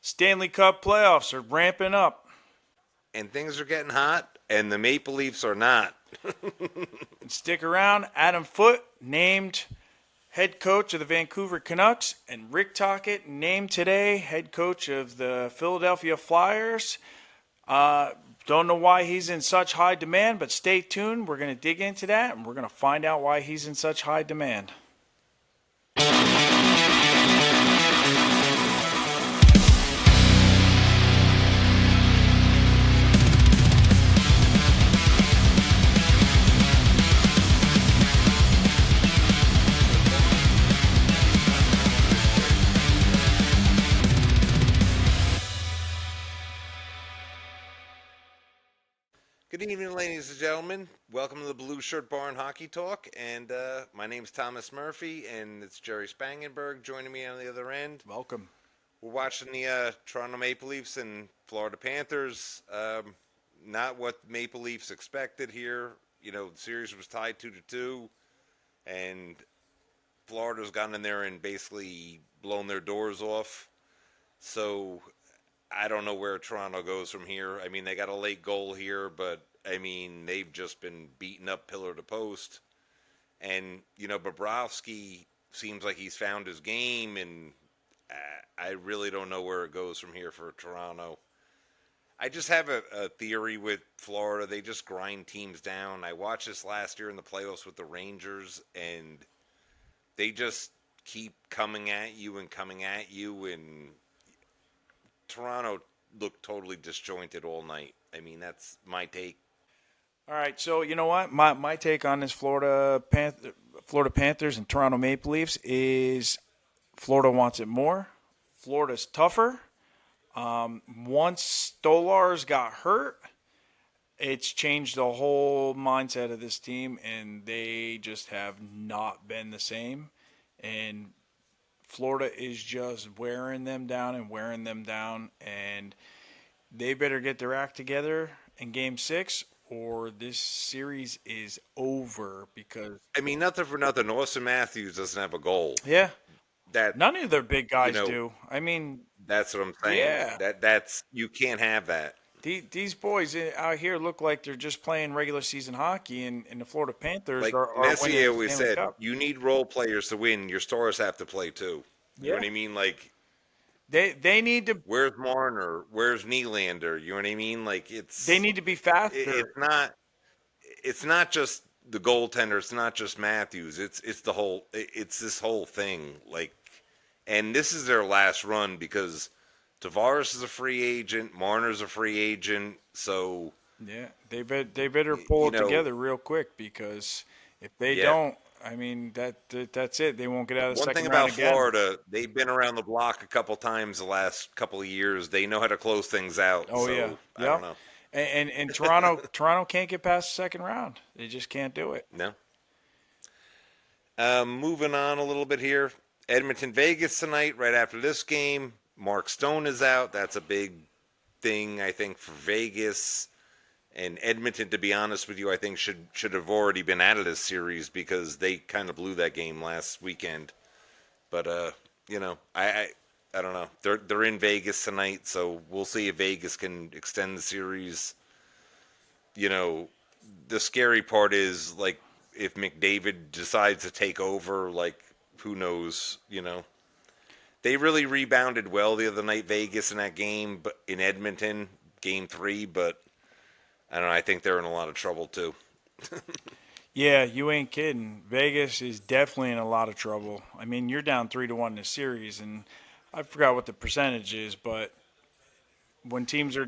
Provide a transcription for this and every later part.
Stanley Cup playoffs are ramping up. And things are getting hot, and the Maple Leafs are not. And stick around. Adam Foote named head coach of the Vancouver Canucks, and Rick Tocchet named today head coach of the Philadelphia Flyers. Don't know why he's in such high demand, but stay tuned. We're going to dig into that, and we're going to find out why he's in such high demand. Good evening, ladies and gentlemen. Welcome to the Blue Shirt Barn Hockey Talk. And my name's Thomas Murphy, and it's Jerry Spangenberg joining me on the other end. Welcome. We're watching the Toronto Maple Leafs and Florida Panthers. Not what Maple Leafs expected here. You know, the series was tied 2-2, and Florida's gotten in there and basically blown their doors off. So I don't know where Toronto goes from here. I mean, they got a late goal here, but I mean, they've just been beaten up pillar to post. And, you know, Bobrovsky seems like he's found his game, and I really don't know where it goes from here for Toronto. I just have a theory with Florida. They just grind teams down. I watched this last year in the playoffs with the Rangers, and they just keep coming at you, and Toronto looked totally disjointed all night. I mean, that's my take. All right, so you know what? My take on this Florida Panthers and Toronto Maple Leafs is Florida wants it more. Florida's tougher. Once Stolarz got hurt, it's changed the whole mindset of this team, and they just have not been the same. And Florida is just wearing them down, and they better get their act together in Game 6, or this series is over. Because I mean, nothing for nothing, Austin Matthews doesn't have a goal. yeah, That none of their big guys do. I mean, that's what I'm saying. Yeah. That's you can't have that. these boys out here look like they're just playing regular season hockey, and the Florida Panthers Like are winning Messier the always Stanley said, Cup. you need role players to win. Your stars have to play too. You know what I mean? Like, They need to where's Marner? Where's Nylander? You know what I mean? Like, they need to be faster. it's not just the goaltender. It's not just Matthews. It's the whole. It's this whole thing. Like, and this is their last run because Tavares is a free agent. Marner's a free agent. So Yeah, they better pull it know, together real quick, because if they yeah. don't, I mean that's it. They won't get out of the One second thing round about again. Florida, they've been around the block a couple times the last couple of years. They know how to close things out. Oh So yeah, I don't know. And Toronto can't get past the second round. They just can't do it. No. Moving on a little bit here. Edmonton, Vegas tonight, right after this game. Mark Stone is out. That's a big thing, I think, for Vegas. And Edmonton, to be honest with you, I think should have already been out of this series because they kind of blew that game last weekend. But you know, I don't know. They're in Vegas tonight, so we'll see if Vegas can extend the series. You know, the scary part is, like, if McDavid decides to take over, like, who knows, you know. They really rebounded well the other night, Vegas, in that game, but in Edmonton, Game 3, but I don't know, I think they're in a lot of trouble too. Yeah, you ain't kidding. Vegas is definitely in a lot of trouble. I mean, you're down 3-1 in the series, and I forgot what the percentage is, but when teams are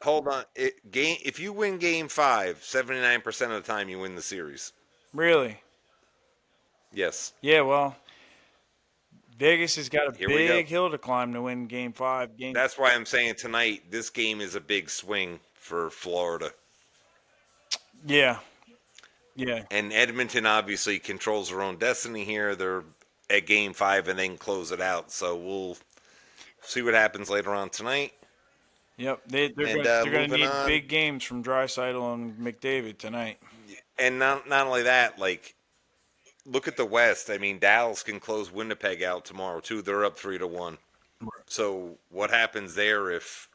Hold on. If you win Game 5, 79% of the time you win the series. really, Yes. yeah, well, Vegas has got a Here we go. big hill to climb to win Game 5. That's why I'm saying tonight, this game is a big swing for Florida. Yeah, yeah. And Edmonton obviously controls their own destiny here. They're at Game 5 and they can close it out. So we'll see what happens later on tonight. Yep, they're And, going to moving need on. big games from Draisaitl and McDavid tonight. And not only that, like, look at the West. I mean, Dallas can close Winnipeg out tomorrow too. They're up 3-1. So what happens there if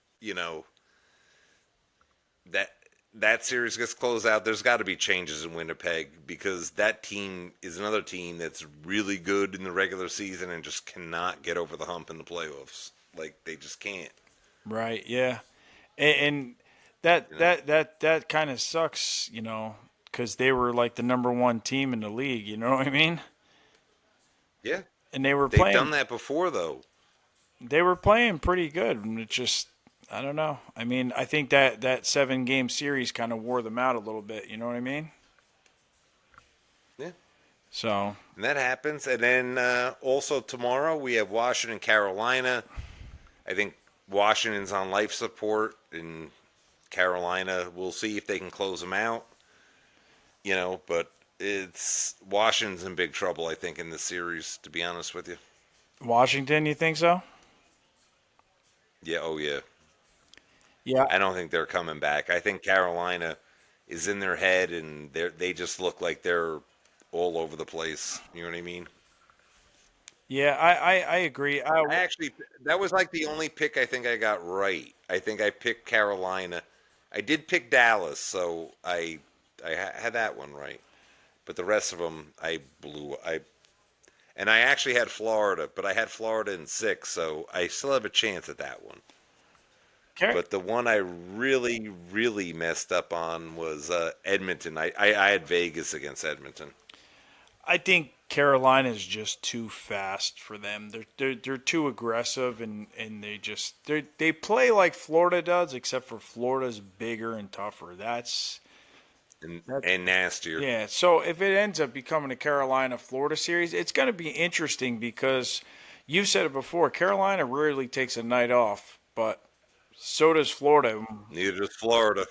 that that series gets closed out? There's got to be changes in Winnipeg because that team is another team that's really good in the regular season and just cannot get over the hump in the playoffs. Like they just can't. Right. Yeah. And that You know. that that that kind of sucks, because they were like the number one team in the league. You know what I mean? Yeah, And they were they've done playing. that before though. They were playing pretty good. And it just, I don't know. I mean, I think that 7 game series kind of wore them out a little bit. You know what I mean? Yeah, So and that happens. And then also tomorrow we have Washington, Carolina. I think Washington's on life support, and Carolina. We'll see if they can close them out. But it's Washington's in big trouble. I think in this series, to be honest with you. Washington, you think so? Yeah. Oh yeah. Yeah. I don't think they're coming back. I think Carolina is in their head, and they just look like they're all over the place. You know what I mean? Yeah, I agree. I actually that was like the only pick I think I got right. I think I picked Carolina. I did pick Dallas, so I had that one right. But the rest of them I blew. I actually had Florida, but I had Florida in 6, so I still have a chance at that one. Car- But the one I really, really messed up on was Edmonton. I had Vegas against Edmonton. I think Carolina's just too fast for them. They're too aggressive, and they play like Florida does, except for Florida's bigger and tougher. and, That's and nastier. yeah. So if it ends up becoming a Carolina Florida series, it's going to be interesting because you've said it before. Carolina rarely takes a night off, but so does Florida. Neither does Florida.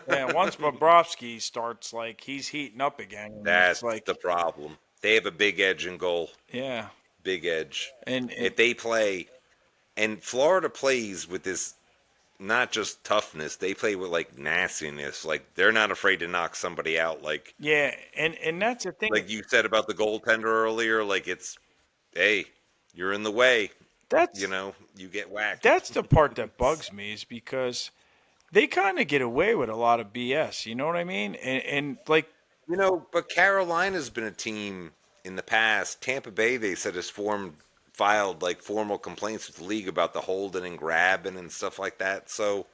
Yeah, once Bobrovsky starts, like, he's heating up again, and it's That's the like, problem. They have a big edge in goal. yeah, Big edge. and If they play, and Florida plays with this not just toughness, they play with like nastiness. Like they're not afraid to knock somebody out. yeah, and that's the thing. Like you said about the goaltender earlier. Like it's, hey, you're in the way. That's You get whacked. that's the part that bugs me is because they kind of get away with a lot of BS. You know what I mean? And like, But Carolina's been a team in the past. Tampa Bay, they said, has filed like formal complaints with the league about the holding and grabbing and stuff like that. So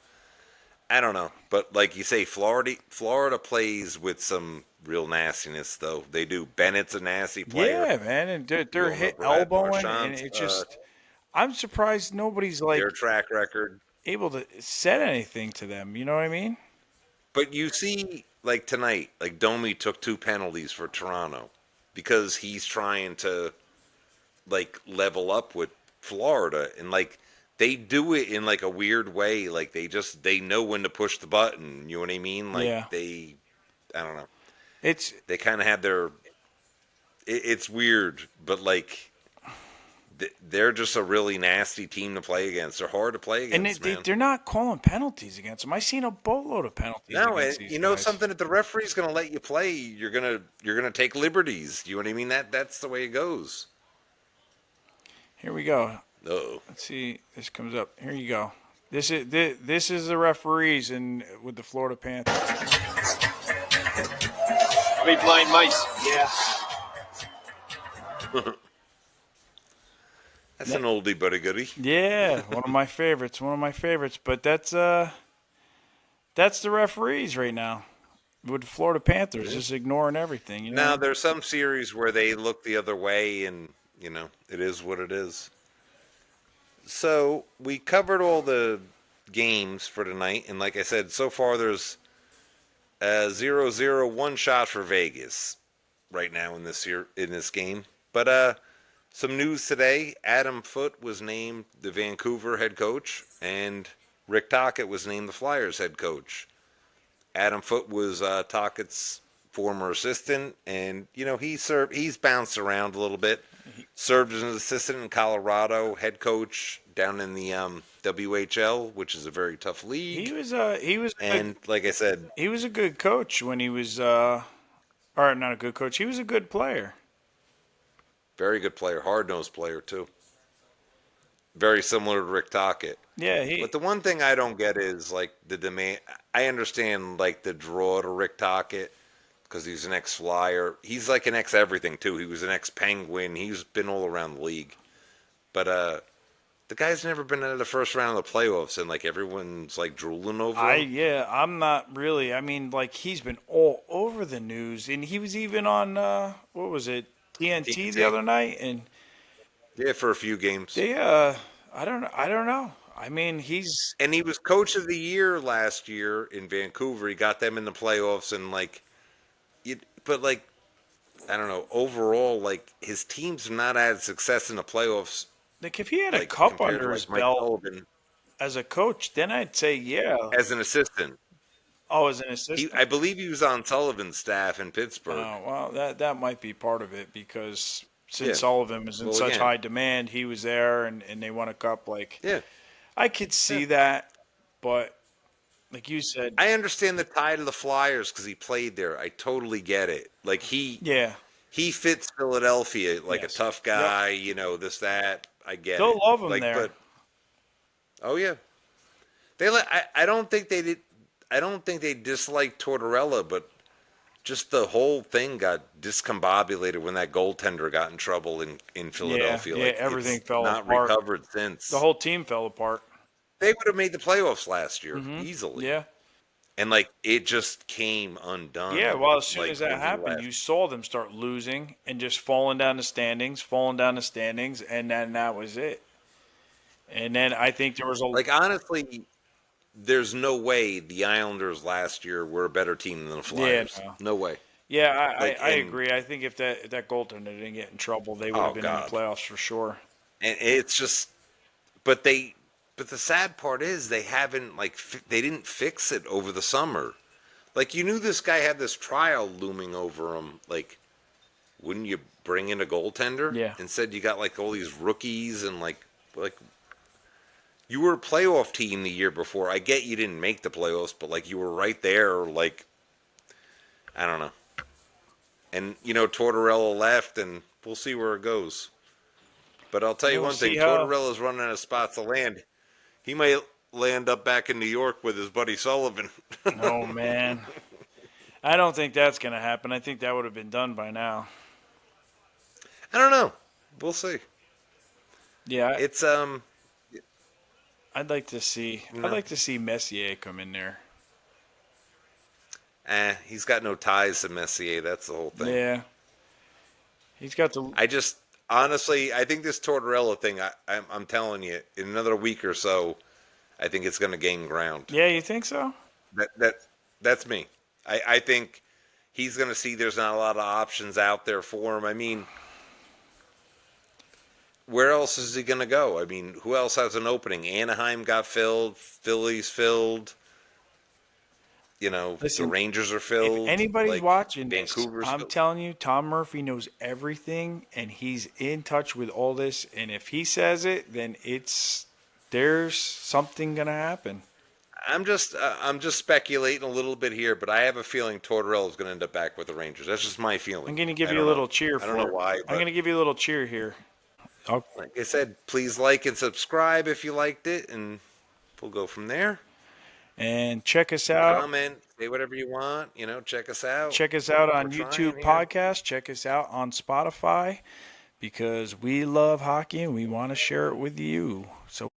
I don't know, but like you say, Florida plays with some real nastiness, though. They do. Bennett's a nasty player. yeah, man, and We they're all know hit elbowing, and Marchand's it just, I'm surprised nobody's their like track record. able to said anything to them. You know what I mean? But you see, like tonight, like Domi took 2 penalties for Toronto because he's trying to like level up with Florida, and like they do it in like a weird way. Like they know when to push the button. You know what I mean? Like Yeah, I don't know. it's They kind of have their. It's weird, but like they're just a really nasty team to play against. They're hard to play and against, man. they're not calling penalties against them. I seen a boatload of penalties No, against these you know guys. something. If the referee's going to let you play, you're gonna take liberties. You know what I mean? That's the way it goes. Here we go. Oh, Let's see. This comes up. Here you go. This is the referees in with the Florida Panthers. Are we blind mice? Yeah. that's an oldie but a goodie. Yeah, one of my favorites. One of my favorites. But that's the referees right now with the Florida Panthers, just ignoring everything. You Now know. there's some series where they look the other way, and it is what it is. So we covered all the games for tonight, and like I said, so far there's a 0-0 one shot for Vegas right now in this game. But some news today: Adam Foote was named the Vancouver head coach, and Rick Tocchet was named the Flyers head coach. Adam Foote was Tocchet's former assistant, and he's bounced around a little bit. Served as an assistant in Colorado, head coach down in the WHL, which is a very tough league. He was And like I said, he was a good coach when he was or not a good coach. He was a good player. very good player, hard nosed player too. very similar to Rick Tocchet. Yeah, But the one thing I don't get is like the demand. I understand like the draw to Rick Tocchet because he's an ex-flyer. He's like an ex-everything too. He was an ex-Penguin. He's been all around the league. But the guy's never been out of the first round of the playoffs, and like everyone's like drooling over him. I'm not really. I mean, like he's been all over the news, and he was even on what was it, TNT the TNT. other night, and Yeah, for a few games. they I don't know. I mean, he's And he was coach of the year last year in Vancouver. He got them in the playoffs, and like, but like, I don't know. Overall, like his teams have not had success in the playoffs, like if he had a like cup compared to under his like Mike belt Sullivan as a coach, then I'd say yeah. as an assistant. Oh, as an assistant. I believe he was on Sullivan's staff in Pittsburgh. Oh, well, that might be part of it because Yeah. since Sullivan was in Well, such again. high demand, he was there and they won a cup. Like Yeah. I could see that, but like you said, I understand the tie to the Flyers because he played there. I totally get it. Like yeah, he fits Philadelphia like a yes, tough yep, guy, this, that. I get they'll it. love him Like, there. but oh yeah, I don't think they did. I don't think they disliked Tortorella, but just the whole thing got discombobulated when that goaltender got in trouble in Philadelphia. Yeah, Like everything it's fell not apart. recovered since. The whole team fell apart. They would have made the playoffs last year easily. Yeah, And like it just came undone. yeah. Well, as soon Like as that when he happened, left. you saw them start losing and just falling down the standings, and then that was it. And then I think there was a Like honestly, there's no way the Islanders last year were a better team than the yeah, Flyers. no. No way. Yeah, Like I and agree. I think if that goaltender didn't get in trouble, they would have oh been in the god. playoffs for sure. And it's just but the sad part is they haven't they didn't fix it over the summer. Like you knew this guy had this trial looming over him. Like wouldn't you bring in a goaltender? Yeah. Instead you got like all these rookies and like you were a playoff team the year before. I get you didn't make the playoffs, but like you were right there. Like I don't know. And Tortorella left, and we'll see where it goes. But I'll tell you We'll one thing: see how. Tortorella's running out of spots to land. He might land up back in New York with his buddy Sullivan. Oh man, I don't think that's gonna happen. I think that would have been done by now. I don't know. We'll see. Yeah, It's I'd like to see. I'd like to see Messier come in there. he's got no ties to Messier. That's the whole thing. Yeah, he's got the. I just honestly, I think this Tortorella thing. I'm telling you, in another week or so, I think it's going to gain ground. Yeah, you think so? That's me. I think he's going to see there's not a lot of options out there for him. I mean, where else is he going to go? I mean, who else has an opening? Anaheim got filled. Philly's filled. Listen, the Rangers are filled. If anybody's like, watching this, Vancouver's I'm filled. telling you, Tom Murphy knows everything, and he's in touch with all this. And if he says it, then there's something gonna happen. I'm just speculating a little bit here, but I have a feeling Tortorella is going to end up back with the Rangers. That's just my feeling. I'm gonna give I you a don't little know. cheer I for don't know it. why. I'm But gonna give you a little cheer here. like I said, please like and subscribe if you liked it, and we'll go from there. And check us out. Comment, say whatever you want. Check us out. Check us out on We're YouTube trying here. Podcast. Check us out on Spotify because we love hockey and we want to share it with you. So